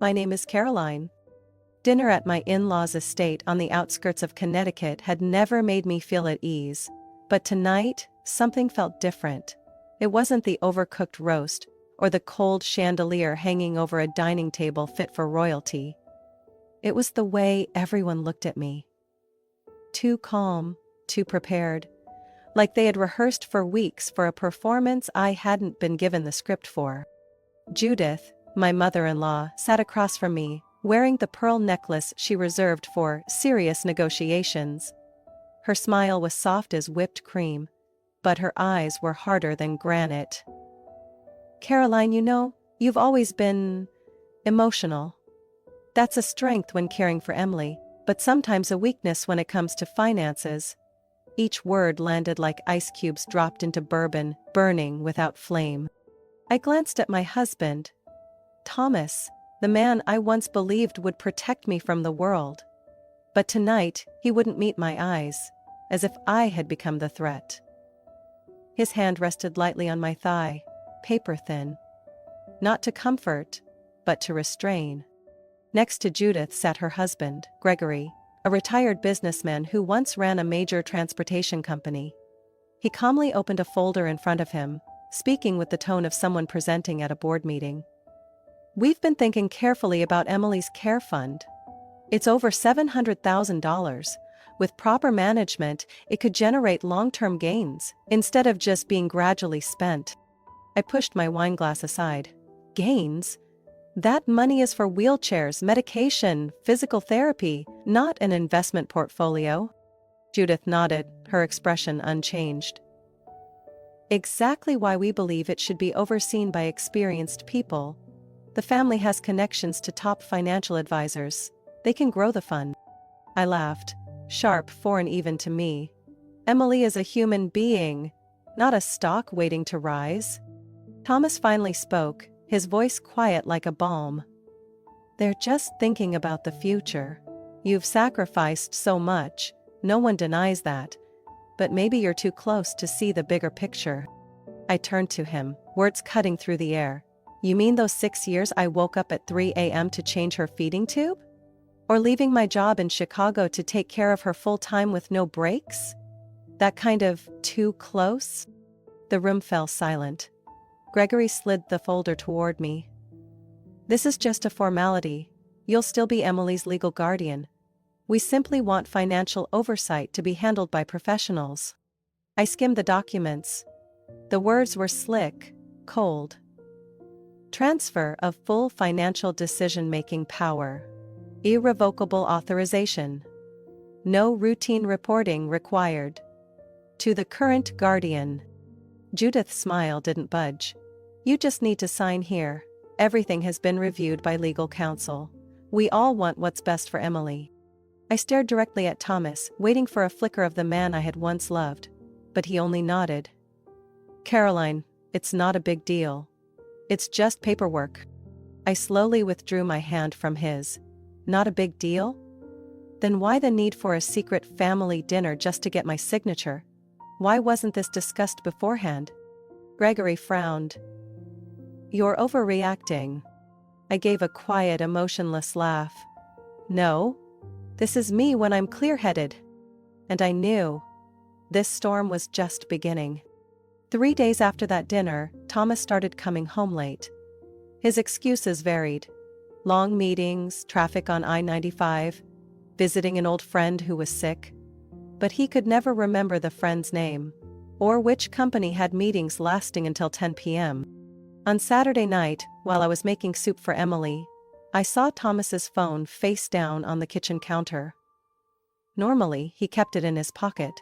My name is Caroline. Dinner at my in-laws' estate on the outskirts of Connecticut had never made me feel at ease, but tonight, something felt different. It wasn't the overcooked roast, or the cold chandelier hanging over a dining table fit for royalty. It was the way everyone looked at me. Too calm, too prepared, like they had rehearsed for weeks for a performance I hadn't been given the script for. Judith, my mother-in-law, sat across from me, wearing the pearl necklace she reserved for serious negotiations. Her smile was soft as whipped cream, but her eyes were harder than granite. Caroline, you've always been emotional. That's a strength when caring for Emily, but sometimes a weakness when it comes to finances. Each word landed like ice cubes dropped into bourbon, burning without flame. I glanced at my husband, Thomas, the man I once believed would protect me from the world. But tonight, he wouldn't meet my eyes, as if I had become the threat. His hand rested lightly on my thigh, paper-thin. Not to comfort, but to restrain. Next to Judith sat her husband, Gregory, a retired businessman who once ran a major transportation company. He calmly opened a folder in front of him, speaking with the tone of someone presenting at a board meeting. We've been thinking carefully about Emily's care fund. It's over $700,000. With proper management, it could generate long-term gains, instead of just being gradually spent. I pushed my wine glass aside. Gains? That money is for wheelchairs, medication, physical therapy, not an investment portfolio. Judith nodded, her expression unchanged. Exactly why we believe it should be overseen by experienced people. The family has connections to top financial advisors. They can grow the fund. I laughed, sharp, foreign even to me. Emily is a human being, not a stock waiting to rise. Thomas finally spoke, his voice quiet like a balm. They're just thinking about the future. You've sacrificed so much, no one denies that. But maybe you're too close to see the bigger picture. I turned to him, words cutting through the air. You mean those 6 years I woke up at 3 a.m. to change her feeding tube? Or leaving my job in Chicago to take care of her full-time with no breaks? That kind of too close? The room fell silent. Gregory slid the folder toward me. This is just a formality. You'll still be Emily's legal guardian. We simply want financial oversight to be handled by professionals. I skimmed the documents. The words were slick, cold. Transfer of full financial decision-making power. Irrevocable authorization. No routine reporting required. To the current guardian. Judith's smile didn't budge. You just need to sign here. Everything has been reviewed by legal counsel. We all want what's best for Emily. I stared directly at Thomas, waiting for a flicker of the man I had once loved. But he only nodded. Caroline, it's not a big deal. It's just paperwork. I slowly withdrew my hand from his. Not a big deal? Then why the need for a secret family dinner just to get my signature? Why wasn't this discussed beforehand? Gregory frowned. You're overreacting. I gave a quiet, emotionless laugh. No. This is me when I'm clear-headed. And I knew. This storm was just beginning. 3 days after that dinner, Thomas started coming home late. His excuses varied. Long meetings, traffic on I-95, visiting an old friend who was sick. But he could never remember the friend's name, or which company had meetings lasting until 10 p.m. On Saturday night, while I was making soup for Emily, I saw Thomas's phone face down on the kitchen counter. Normally, he kept it in his pocket,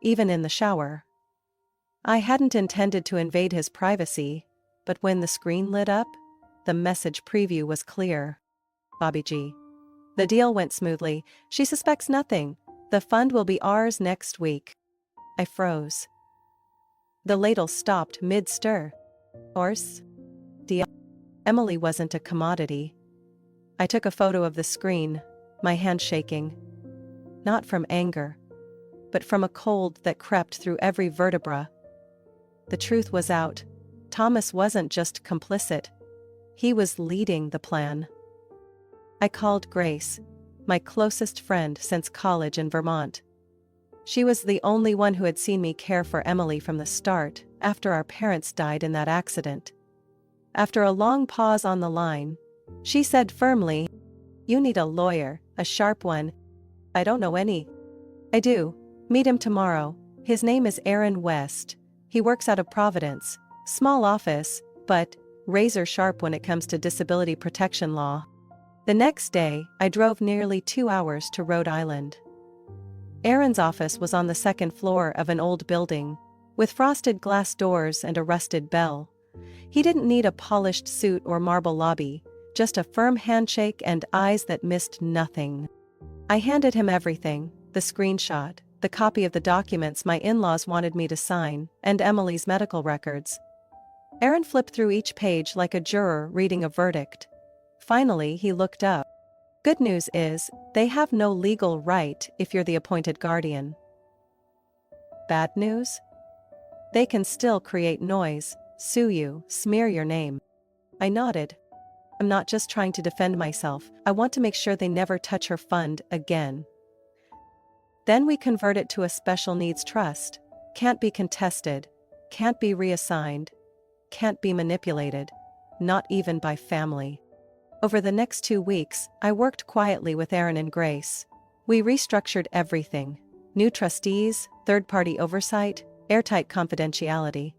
even in the shower. I hadn't intended to invade his privacy, but when the screen lit up, the message preview was clear. Bobby G. The deal went smoothly. She suspects nothing. The fund will be ours next week. I froze. The ladle stopped mid-stir. Ours? Deal? Emily wasn't a commodity. I took a photo of the screen, my hand shaking. Not from anger, but from a cold that crept through every vertebra. The truth was out. Thomas wasn't just complicit. He was leading the plan. I called Grace, my closest friend since college in Vermont. She was the only one who had seen me care for Emily from the start, after our parents died in that accident. After a long pause on the line, she said firmly, "You need a lawyer, a sharp one." "I don't know any." "I do. Meet him tomorrow. His name is Aaron West. He works out of Providence. Small office, but razor sharp when it comes to disability protection law." The next day, I drove nearly 2 hours to Rhode Island. Aaron's office was on the second floor of an old building, with frosted glass doors and a rusted bell. He didn't need a polished suit or marble lobby, just a firm handshake and eyes that missed nothing. I handed him everything: the screenshot, the copy of the documents my in-laws wanted me to sign, and Emily's medical records. Aaron flipped through each page like a juror reading a verdict. Finally, he looked up. "Good news is, they have no legal right if you're the appointed guardian." Bad news? They can still create noise, sue you, smear your name. I nodded. "I'm not just trying to defend myself, I want to make sure they never touch her fund again." Then we convert it to a special needs trust. Can't be contested, can't be reassigned, can't be manipulated, not even by family. Over the next 2 weeks, I worked quietly with Aaron and Grace. We restructured everything: new trustees, third-party oversight, airtight confidentiality.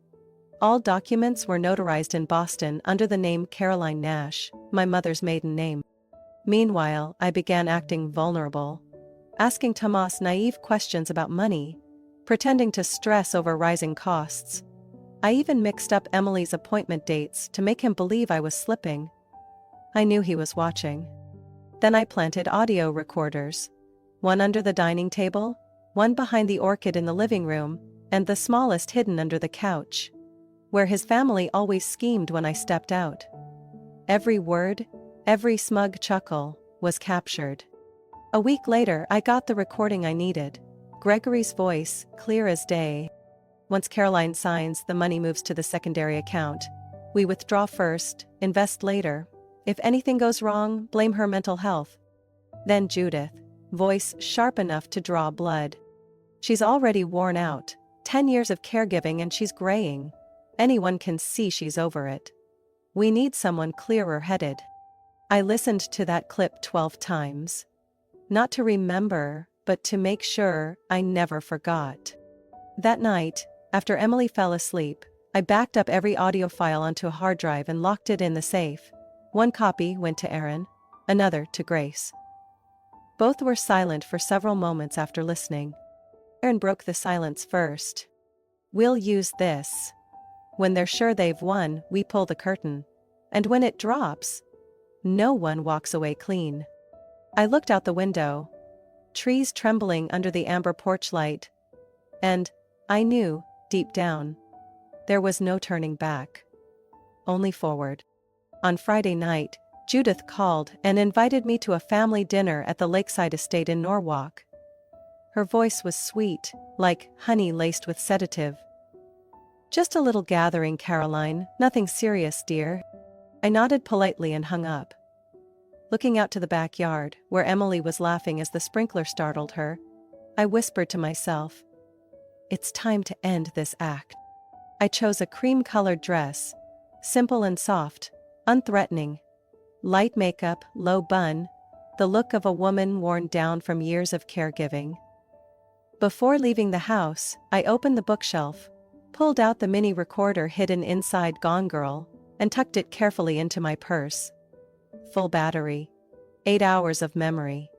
All documents were notarized in Boston under the name Caroline Nash, my mother's maiden name. Meanwhile, I began acting vulnerable, asking Tomas naive questions about money, pretending to stress over rising costs. I even mixed up Emily's appointment dates to make him believe I was slipping. I knew he was watching. Then I planted audio recorders. One under the dining table, one behind the orchid in the living room, and the smallest hidden under the couch, where his family always schemed when I stepped out. Every word, every smug chuckle, was captured. A week later, I got the recording I needed. Gregory's voice, clear as day. "Once Caroline signs, the money moves to the secondary account. We withdraw first, invest later. If anything goes wrong, blame her mental health." Then Judith, voice sharp enough to draw blood. "She's already worn out. 10 years of caregiving and she's graying. Anyone can see she's over it. We need someone clearer-headed." I listened to that clip 12 times. Not to remember, but to make sure I never forgot. That night, after Emily fell asleep, I backed up every audio file onto a hard drive and locked it in the safe. One copy went to Aaron, another to Grace. Both were silent for several moments after listening. Aaron broke the silence first. "We'll use this. When they're sure they've won, we pull the curtain. And when it drops, no one walks away clean." I looked out the window. Trees trembling under the amber porch light. And I knew, deep down, there was no turning back. Only forward. On Friday night, Judith called and invited me to a family dinner at the lakeside estate in Norwalk. Her voice was sweet, like honey laced with sedative. "Just a little gathering, Caroline, nothing serious, dear." I nodded politely and hung up. Looking out to the backyard, where Emily was laughing as the sprinkler startled her, I whispered to myself, "It's time to end this act." I chose a cream-colored dress, simple and soft, unthreatening. Light makeup, low bun, the look of a woman worn down from years of caregiving. Before leaving the house, I opened the bookshelf, pulled out the mini recorder hidden inside Gone Girl, and tucked it carefully into my purse. Full battery. 8 hours of memory.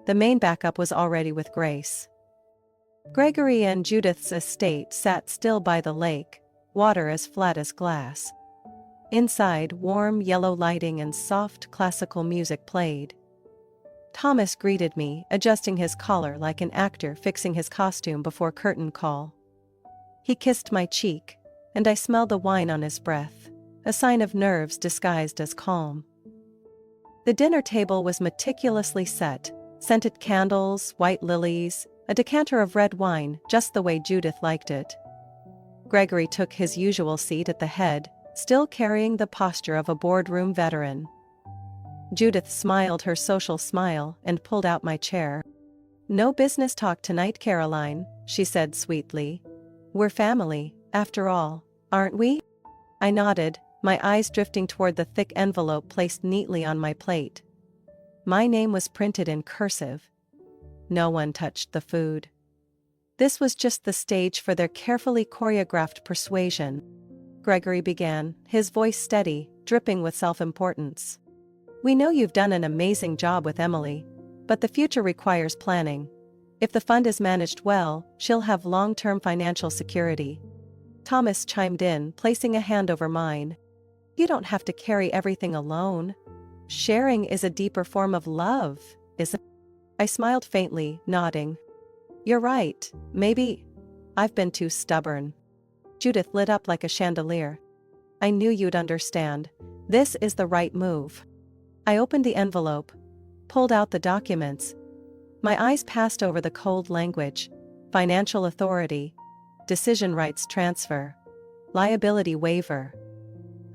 The main backup was already with Grace. Gregory and Judith's estate sat still by the lake, water as flat as glass. Inside, warm yellow lighting and soft classical music played. Thomas greeted me, adjusting his collar like an actor fixing his costume before curtain call. He kissed my cheek, and I smelled the wine on his breath, a sign of nerves disguised as calm. The dinner table was meticulously set, scented candles, white lilies, a decanter of red wine, just the way Judith liked it. Gregory took his usual seat at the head, still carrying the posture of a boardroom veteran. Judith smiled her social smile and pulled out my chair. "No business talk tonight, Caroline," she said sweetly. "We're family, after all, aren't we?" I nodded, my eyes drifting toward the thick envelope placed neatly on my plate. My name was printed in cursive. No one touched the food. This was just the stage for their carefully choreographed persuasion. Gregory began, his voice steady, dripping with self-importance. "We know you've done an amazing job with Emily, but the future requires planning. If the fund is managed well, she'll have long-term financial security." Thomas chimed in, placing a hand over mine. "You don't have to carry everything alone. Sharing is a deeper form of love, isn't it?" I smiled faintly, nodding. "You're right, maybe I've been too stubborn." Judith lit up like a chandelier. "I knew you'd understand. This is the right move." I opened the envelope, pulled out the documents. My eyes passed over the cold language: financial authority, decision rights transfer, liability waiver.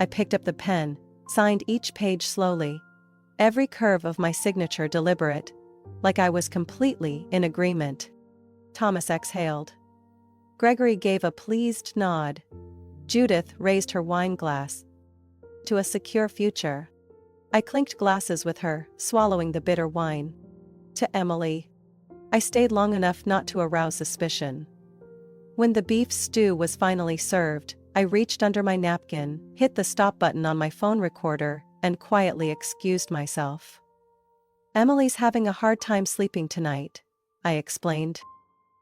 I picked up the pen, signed each page slowly, every curve of my signature deliberate, like I was completely in agreement. Thomas exhaled. Gregory gave a pleased nod. Judith raised her wine glass. "To a secure future." I clinked glasses with her, swallowing the bitter wine. "To Emily." I stayed long enough not to arouse suspicion. When the beef stew was finally served, I reached under my napkin, hit the stop button on my phone recorder, and quietly excused myself. "Emily's having a hard time sleeping tonight," I explained.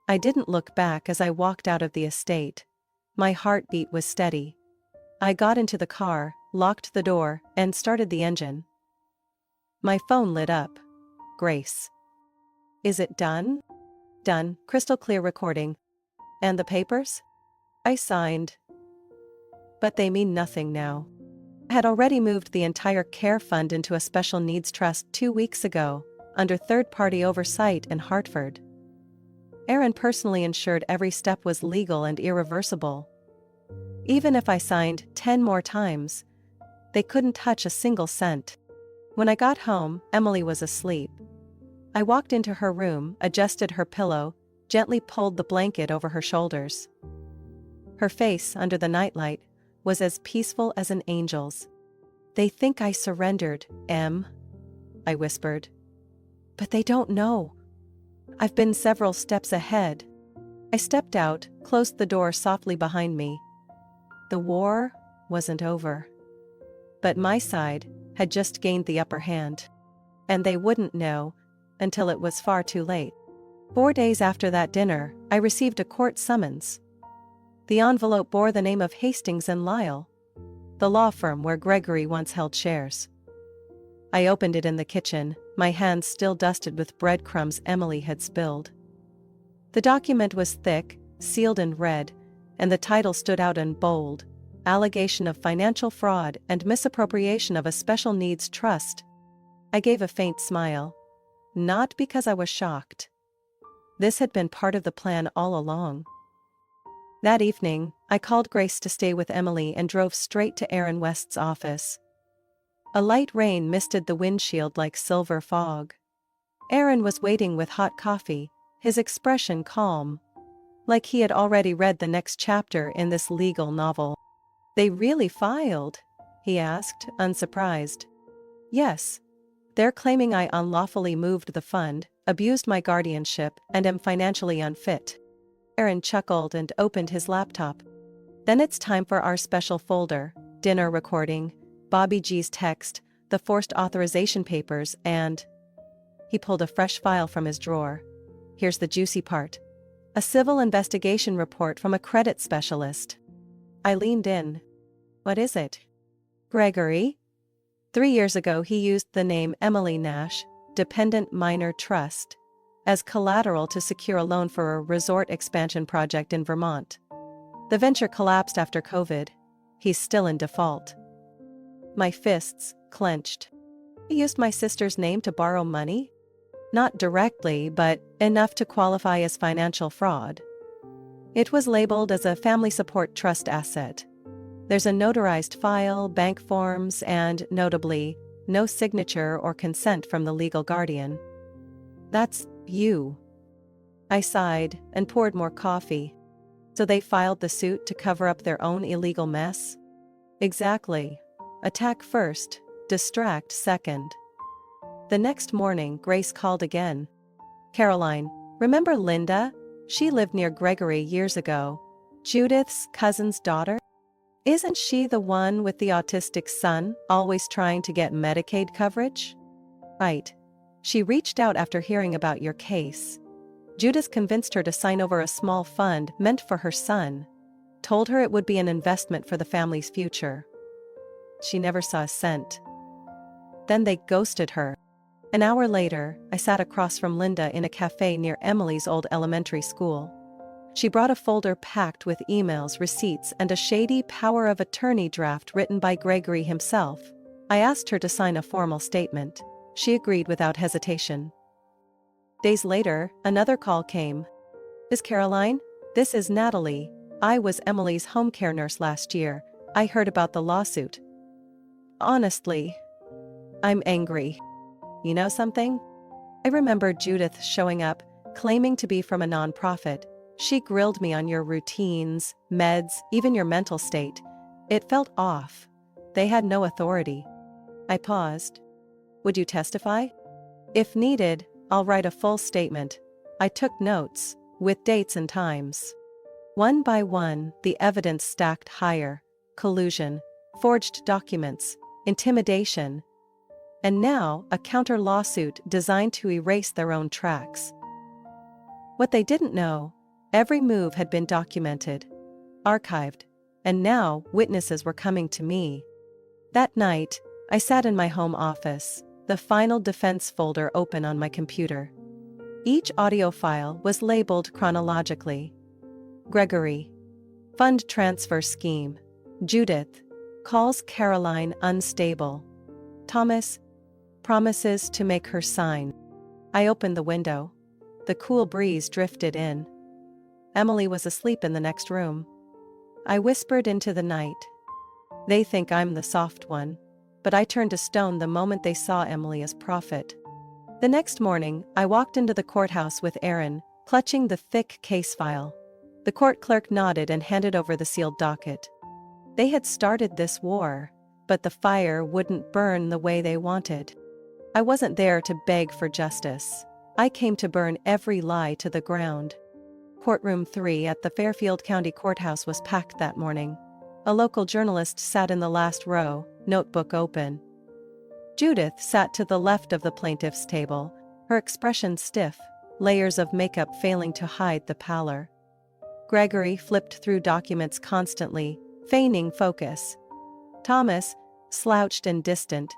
I didn't look back as I walked out of the estate. My heartbeat was steady. I got into the car, locked the door, and started the engine. My phone lit up. "Grace. Is it done?" "Done, crystal clear recording." "And the papers?" I signed. "But they mean nothing now." I had already moved the entire care fund into a special needs trust 2 weeks ago, under third-party oversight in Hartford. Aaron personally ensured every step was legal and irreversible. Even if I signed 10 more times, they couldn't touch a single cent. When I got home, Emily was asleep. I walked into her room, adjusted her pillow, gently pulled the blanket over her shoulders. Her face, under the nightlight, was as peaceful as an angel's. "They think I surrendered, Em," I whispered. "But they don't know. I've been several steps ahead." I stepped out, closed the door softly behind me. The war wasn't over. But my side had just gained the upper hand. And they wouldn't know until it was far too late. 4 days after that dinner, I received a court summons. The envelope bore the name of Hastings and Lyle, the law firm where Gregory once held shares. I opened it in the kitchen, my hands still dusted with breadcrumbs Emily had spilled. The document was thick, sealed in red, and the title stood out in bold: "Allegation of financial fraud and misappropriation of a special needs trust." I gave a faint smile. Not because I was shocked. This had been part of the plan all along. That evening, I called Grace to stay with Emily and drove straight to Aaron West's office. A light rain misted the windshield like silver fog. Aaron was waiting with hot coffee, his expression calm, like he had already read the next chapter in this legal novel. "They really filed?" he asked, unsurprised. "Yes. They're claiming I unlawfully moved the fund, abused my guardianship, and am financially unfit." Aaron chuckled and opened his laptop. "Then it's time for our special folder: dinner recording, Bobby G's text, the forced authorization papers, and..." He pulled a fresh file from his drawer. "Here's the juicy part. A civil investigation report from a credit specialist." I leaned in. "What is it?" "Gregory? 3 years ago he used the name Emily Nash, Dependent Minor Trust, as collateral to secure a loan for a resort expansion project in Vermont. The venture collapsed after COVID. He's still in default." My fists clenched. "He used my sister's name to borrow money?" "Not directly, but enough to qualify as financial fraud. It was labeled as a family support trust asset. There's a notarized file, bank forms, and, notably, no signature or consent from the legal guardian. That's you. I sighed and poured more coffee. So they filed the suit to cover up their own illegal mess? Exactly. Attack first, distract second. The next morning, Grace called again. Caroline, remember Linda? She lived near Gregory years ago. Judith's cousin's daughter? Isn't she the one with the autistic son, always trying to get Medicaid coverage? Right. She reached out after hearing about your case. Judith convinced her to sign over a small fund meant for her son. Told her it would be an investment for the family's future. She never saw a cent. Then they ghosted her. An hour later, I sat across from Linda in a cafe near Emily's old elementary school. She brought a folder packed with emails, receipts, and a shady power of attorney draft written by Gregory himself. I asked her to sign a formal statement. She agreed without hesitation. Days later, another call came. Is Caroline? This is Natalie. I was Emily's home care nurse last year. I heard about the lawsuit. Honestly, I'm angry. You know something? I remember Judith showing up, claiming to be from a nonprofit. She grilled me on your routines, meds, even your mental state. It felt off. They had no authority. I paused. Would you testify? If needed, I'll write a full statement. I took notes, with dates and times. One by one, the evidence stacked higher. Collusion, forged documents, intimidation, and now a counter-lawsuit designed to erase their own tracks. What they didn't know, every move had been documented, archived, and now witnesses were coming to me. That night, I sat in my home office, the final defense folder open on my computer. Each audio file was labeled chronologically. Gregory. Fund transfer scheme. Judith. Calls Caroline unstable. Thomas. Promises to make her sign. I opened the window. The cool breeze drifted in. Emily was asleep in the next room. I whispered into the night. They think I'm the soft one, but I turned to stone the moment they saw Emily as prophet. The next morning, I walked into the courthouse with Aaron, clutching the thick case file. The court clerk nodded and handed over the sealed docket. They had started this war, but the fire wouldn't burn the way they wanted. I wasn't there to beg for justice. I came to burn every lie to the ground. Courtroom 3 at the Fairfield County Courthouse was packed that morning. A local journalist sat in the last row, notebook open. Judith sat to the left of the plaintiff's table, her expression stiff, layers of makeup failing to hide the pallor. Gregory flipped through documents constantly, feigning focus. Thomas, slouched and distant,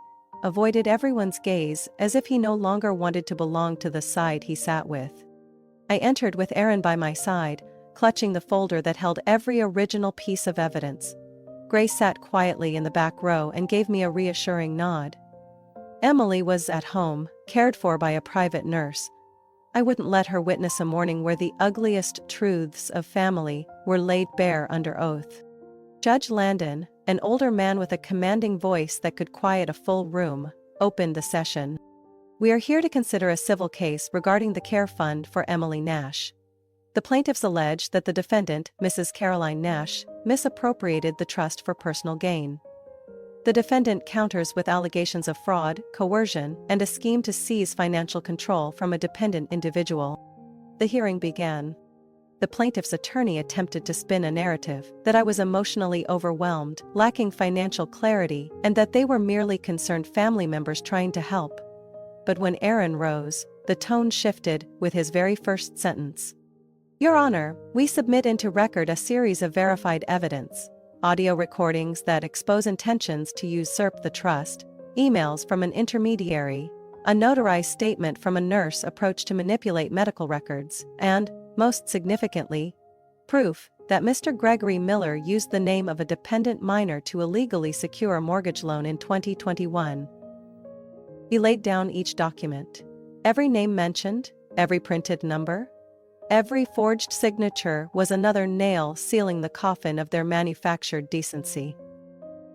avoided everyone's gaze as if he no longer wanted to belong to the side he sat with. I entered with Aaron by my side, clutching the folder that held every original piece of evidence. Grace sat quietly in the back row and gave me a reassuring nod. Emily was at home, cared for by a private nurse. I wouldn't let her witness a morning where the ugliest truths of family were laid bare under oath. Judge Landon, an older man with a commanding voice that could quiet a full room, opened the session. We are here to consider a civil case regarding the care fund for Emily Nash. The plaintiffs allege that the defendant, Mrs. Caroline Nash, misappropriated the trust for personal gain. The defendant counters with allegations of fraud, coercion, and a scheme to seize financial control from a dependent individual. The hearing began. The plaintiff's attorney attempted to spin a narrative that I was emotionally overwhelmed, lacking financial clarity, and that they were merely concerned family members trying to help. But when Aaron rose, the tone shifted with his very first sentence. Your Honor, we submit into record a series of verified evidence, audio recordings that expose intentions to usurp the trust, emails from an intermediary, a notarized statement from a nurse approached to manipulate medical records, and, most significantly, proof that Mr. Gregory Miller used the name of a dependent minor to illegally secure a mortgage loan in 2021. He laid down each document. Every name mentioned, every printed number, every forged signature was another nail sealing the coffin of their manufactured decency.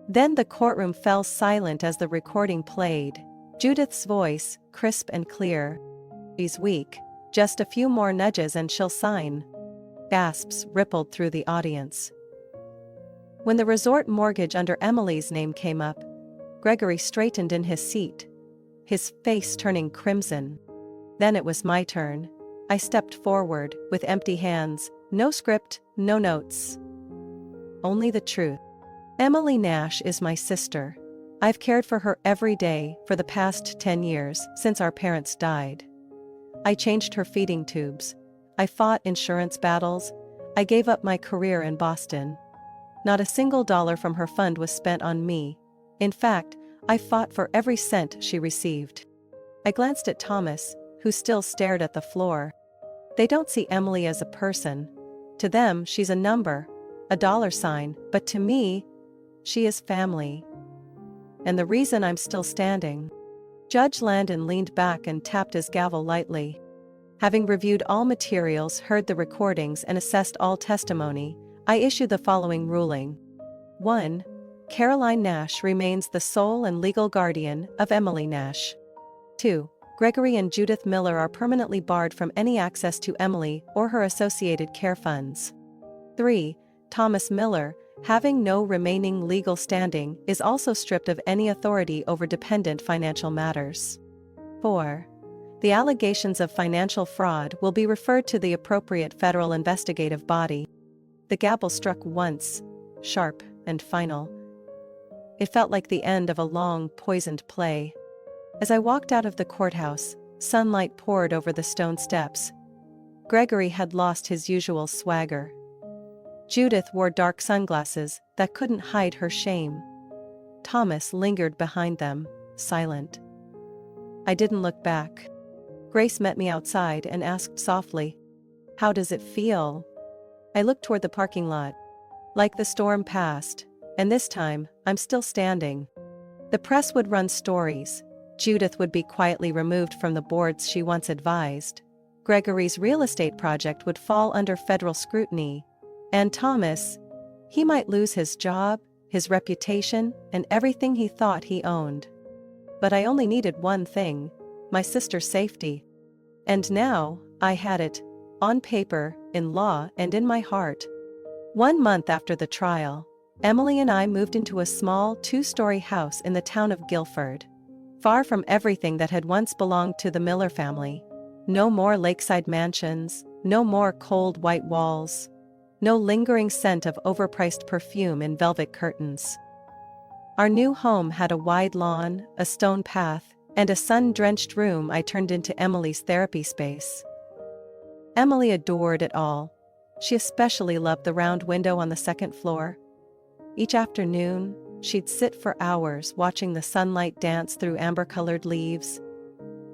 Then the courtroom fell silent as the recording played. Judith's voice, crisp and clear. "She's weak. Just a few more nudges and she'll sign." Gasps rippled through the audience. When the resort mortgage under Emily's name came up, Gregory straightened in his seat, his face turning crimson. Then it was my turn. I stepped forward, with empty hands, no script, no notes. Only the truth. Emily Nash is my sister. I've cared for her every day for the past 10 years, since our parents died. I changed her feeding tubes. I fought insurance battles. I gave up my career in Boston. Not a single dollar from her fund was spent on me. In fact, I fought for every cent she received. I glanced at Thomas, who still stared at the floor. They don't see Emily as a person. To them, she's a number, a dollar sign, but to me, she is family. And the reason I'm still standing. Judge Landon leaned back and tapped his gavel lightly. Having reviewed all materials, heard the recordings, and assessed all testimony, I issue the following ruling. 1. Caroline Nash remains the sole and legal guardian of Emily Nash. 2. Gregory and Judith Miller are permanently barred from any access to Emily or her associated care funds. 3. Thomas Miller, having no remaining legal standing, is also stripped of any authority over dependent financial matters. 4. The allegations of financial fraud will be referred to the appropriate federal investigative body. The gavel struck once, sharp and final. It felt like the end of a long, poisoned play. As I walked out of the courthouse, sunlight poured over the stone steps. Gregory had lost his usual swagger. Judith wore dark sunglasses that couldn't hide her shame. Thomas lingered behind them, silent. I didn't look back. Grace met me outside and asked softly, "How does it feel?" I looked toward the parking lot. Like the storm passed, and this time, I'm still standing. The press would run stories. Judith would be quietly removed from the boards she once advised. Gregory's real estate project would fall under federal scrutiny. And Thomas, he might lose his job, his reputation, and everything he thought he owned. But I only needed one thing, my sister's safety. And now, I had it, on paper, in law, and in my heart. 1 month after the trial, Emily and I moved into a small 2-story house in the town of Guilford. Far from everything that had once belonged to the Miller family. No more lakeside mansions, no more cold white walls. No lingering scent of overpriced perfume in velvet curtains. Our new home had a wide lawn, a stone path, and a sun-drenched room I turned into Emily's therapy space. Emily adored it all. She especially loved the round window on the second floor. Each afternoon, she'd sit for hours watching the sunlight dance through amber-colored leaves.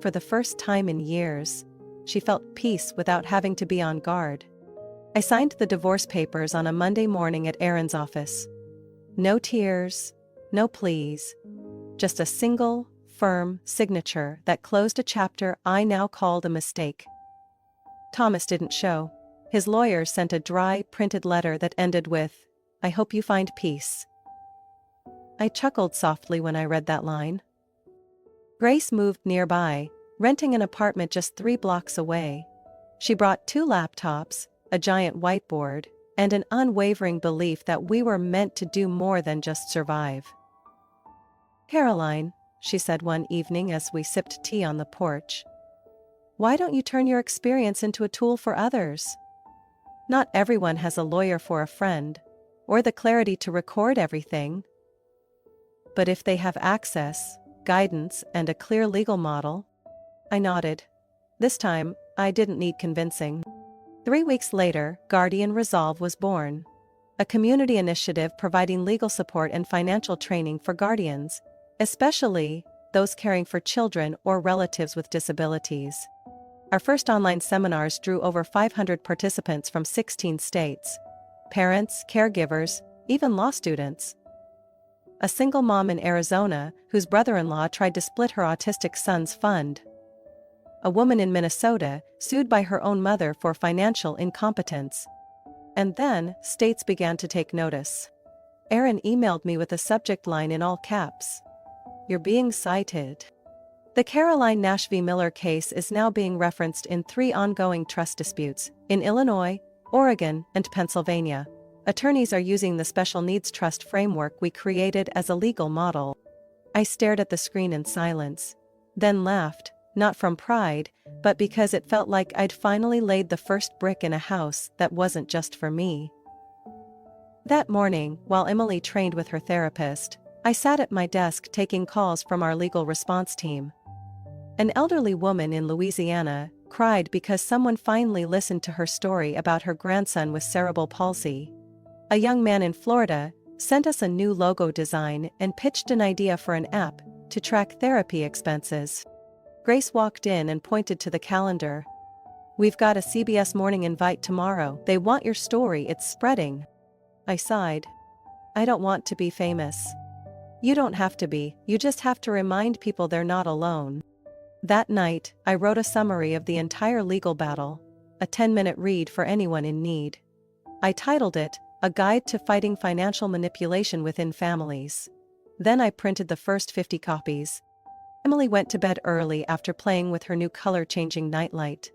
For the first time in years, she felt peace without having to be on guard. I signed the divorce papers on a Monday morning at Aaron's office. No tears, no pleas. Just a single, firm signature that closed a chapter I now called a mistake. Thomas didn't show. His lawyer sent a dry, printed letter that ended with, "I hope you find peace." I chuckled softly when I read that line. Grace moved nearby, renting an apartment just 3 blocks away. She brought 2 laptops, a giant whiteboard, and an unwavering belief that we were meant to do more than just survive. "Caroline," she said one evening as we sipped tea on the porch, "why don't you turn your experience into a tool for others? Not everyone has a lawyer for a friend, or the clarity to record everything. But if they have access, guidance, and a clear legal model." I nodded. This time, I didn't need convincing. 3 weeks later, Guardian Resolve was born. A community initiative providing legal support and financial training for guardians, especially those caring for children or relatives with disabilities. Our first online seminars drew over 500 participants from 16 states. Parents, caregivers, even law students. A single mom in Arizona, whose brother-in-law tried to split her autistic son's fund. A woman in Minnesota, sued by her own mother for financial incompetence. And then, states began to take notice. Aaron emailed me with a subject line in all caps. "You're being cited." The Caroline Nash v. Miller case is now being referenced in 3 ongoing trust disputes, in Illinois, Oregon, and Pennsylvania. Attorneys are using the special needs trust framework we created as a legal model. I stared at the screen in silence, then laughed, not from pride, but because it felt like I'd finally laid the first brick in a house that wasn't just for me. That morning, while Emily trained with her therapist, I sat at my desk taking calls from our legal response team. An elderly woman in Louisiana cried because someone finally listened to her story about her grandson with cerebral palsy. A young man in Florida sent us a new logo design and pitched an idea for an app to track therapy expenses. Grace walked in and pointed to the calendar. "We've got a CBS Morning invite tomorrow. They want your story, it's spreading." I sighed. "I don't want to be famous." "You don't have to be, you just have to remind people they're not alone." That night, I wrote a summary of the entire legal battle, a 10-minute read for anyone in need. I titled it, "A Guide to Fighting Financial Manipulation Within Families." Then I printed the first 50 copies. Emily went to bed early after playing with her new color-changing nightlight.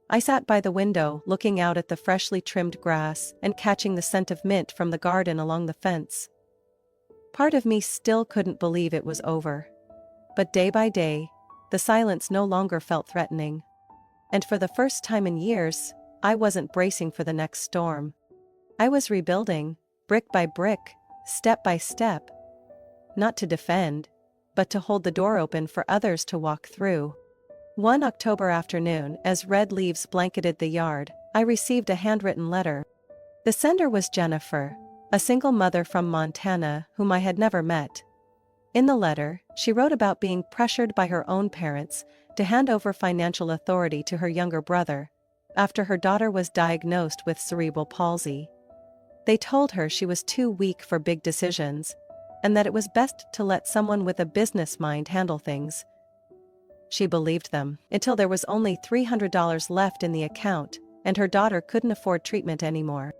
I sat by the window, looking out at the freshly trimmed grass and catching the scent of mint from the garden along the fence. Part of me still couldn't believe it was over. But day by day, the silence no longer felt threatening. And for the first time in years, I wasn't bracing for the next storm. I was rebuilding, brick by brick, step by step. Not to defend, but to hold the door open for others to walk through. One October afternoon, as red leaves blanketed the yard, I received a handwritten letter. The sender was Jennifer, a single mother from Montana whom I had never met. In the letter, she wrote about being pressured by her own parents to hand over financial authority to her younger brother, after her daughter was diagnosed with cerebral palsy. They told her she was too weak for big decisions, and that it was best to let someone with a business mind handle things. She believed them, until there was only $300 left in the account, and her daughter couldn't afford treatment anymore.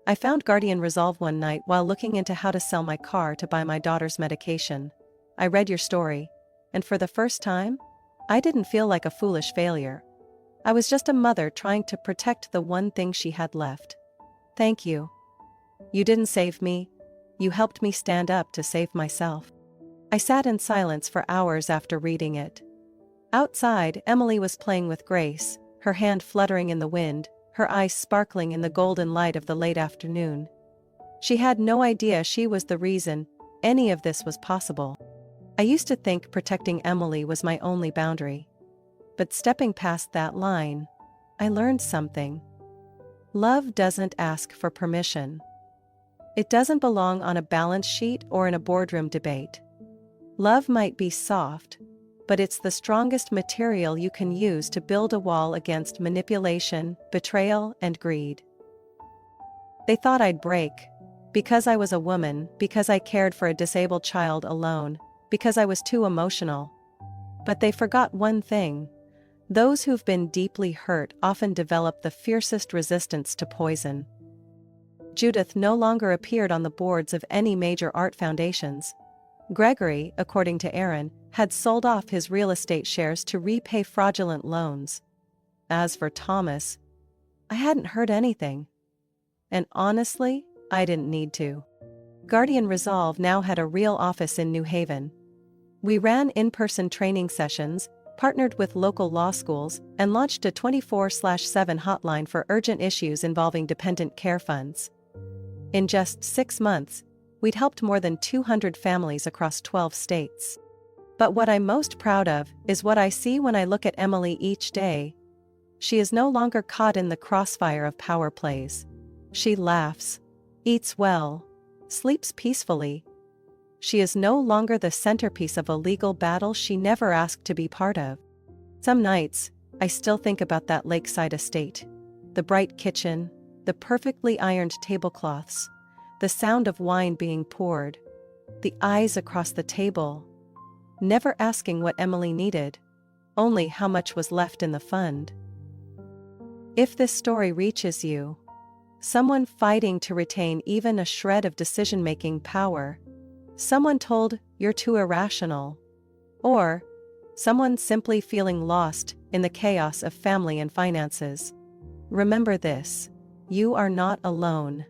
I found Guardian Resolve one night while looking into how to sell my car to buy my daughter's medication. I read your story, and for the first time, I didn't feel like a foolish failure. I was just a mother trying to protect the one thing she had left. Thank you. You didn't save me, you helped me stand up to save myself. I sat in silence for hours after reading it. Outside, Emily was playing with Grace, her hand fluttering in the wind, her eyes sparkling in the golden light of the late afternoon. She had no idea she was the reason any of this was possible. I used to think protecting Emily was my only boundary. But stepping past that line, I learned something. Love doesn't ask for permission. It doesn't belong on a balance sheet or in a boardroom debate. Love might be soft, but it's the strongest material you can use to build a wall against manipulation, betrayal, and greed. They thought I'd break. Because I was a woman, because I cared for a disabled child alone, because I was too emotional. But they forgot one thing. Those who've been deeply hurt often develop the fiercest resistance to poison. Judith no longer appeared on the boards of any major art foundations. Gregory, according to Aaron, had sold off his real estate shares to repay fraudulent loans. As for Thomas, I hadn't heard anything. And honestly, I didn't need to. Guardian Resolve now had a real office in New Haven. We ran in-person training sessions, partnered with local law schools, and launched a 24/7 hotline for urgent issues involving dependent care funds. In just 6 months, we'd helped more than 200 families across 12 states. But what I'm most proud of is what I see when I look at Emily each day. She is no longer caught in the crossfire of power plays. She laughs, eats well, sleeps peacefully. She is no longer the centerpiece of a legal battle she never asked to be part of. Some nights, I still think about that lakeside estate. The bright kitchen, the perfectly ironed tablecloths, the sound of wine being poured, the eyes across the table. Never asking what Emily needed, only how much was left in the fund. If this story reaches you, someone fighting to retain even a shred of decision-making power, someone told, "You're too irrational," or someone simply feeling lost in the chaos of family and finances. Remember this: you are not alone.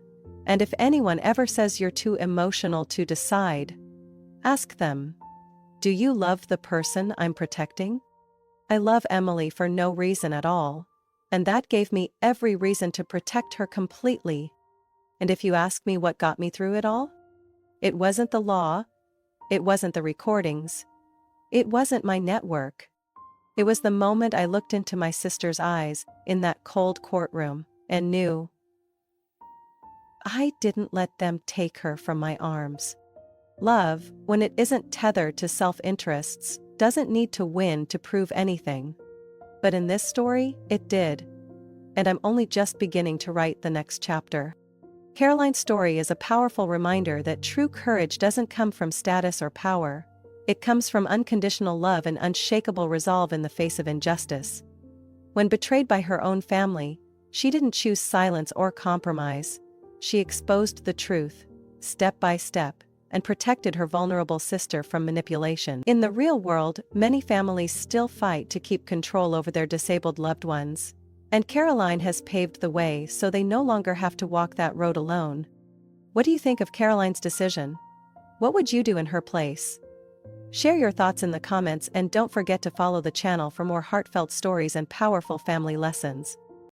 And if anyone ever says you're too emotional to decide, ask them, "Do you love the person I'm protecting?" I love Emily for no reason at all, and that gave me every reason to protect her completely. And if you ask me what got me through it all, it wasn't the law, it wasn't the recordings, it wasn't my network. It was the moment I looked into my sister's eyes in that cold courtroom and knew I didn't let them take her from my arms. Love, when it isn't tethered to self-interests, doesn't need to win to prove anything. But in this story, it did. And I'm only just beginning to write the next chapter. Caroline's story is a powerful reminder that true courage doesn't come from status or power. It comes from unconditional love and unshakable resolve in the face of injustice. When betrayed by her own family, she didn't choose silence or compromise. She exposed the truth, step by step, and protected her vulnerable sister from manipulation. In the real world, many families still fight to keep control over their disabled loved ones. And Caroline has paved the way so they no longer have to walk that road alone. What do you think of Caroline's decision? What would you do in her place? Share your thoughts in the comments and don't forget to follow the channel for more heartfelt stories and powerful family lessons.